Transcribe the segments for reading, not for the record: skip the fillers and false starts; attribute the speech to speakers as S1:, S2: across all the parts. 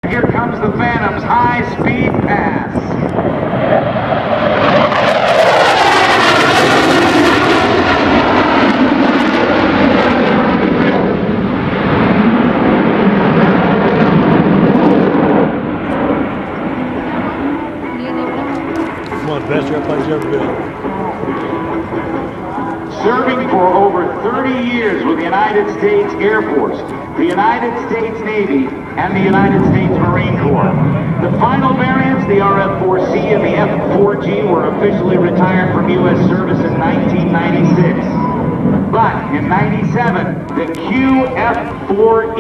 S1: Here comes the Phantom's high-speed pass.
S2: One of the best airplanes ever built.
S1: Serving for over 30 years with the United States Air Force, the United States Navy, and the United States Marine Corps. The final variants, the RF-4C and the F-4G, were officially retired from U.S. service in 1996. But in 97, the QF-4E,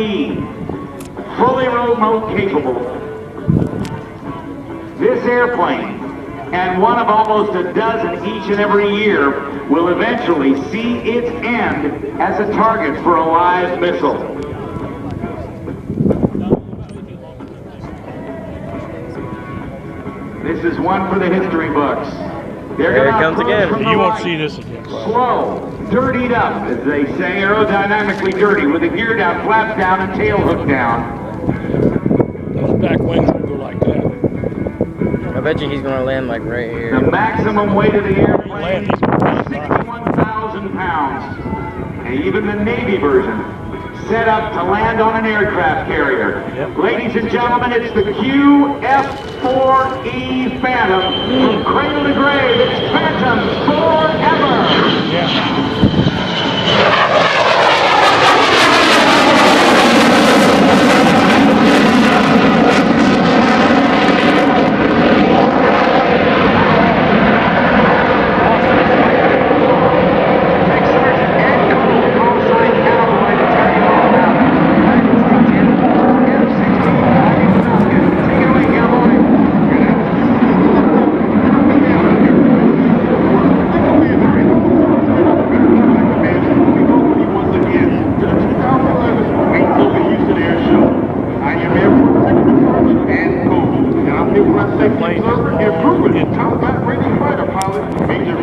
S1: fully remote capable. This airplane, and one of almost a dozen each and every year, will eventually see its end as a target for a live missile. This is one for the history books.
S3: There it comes again.
S2: You won't see this again.
S1: Slow, dirtied up, as they say, aerodynamically dirty, with the gear down, flaps down, and tail hook down.
S2: Those back wings will go like that.
S3: I bet you he's gonna land like right here.
S1: The maximum weight of the airplane,
S2: Land,
S1: 61,000 pounds. And even the Navy version, set up to land on an aircraft carrier.
S2: Yep.
S1: Ladies and gentlemen, it's the QF-4E Phantom. From cradle to grave, it's Phantoms forever.
S2: Yeah.
S1: Improvement. Top back rating fighter pilot, Major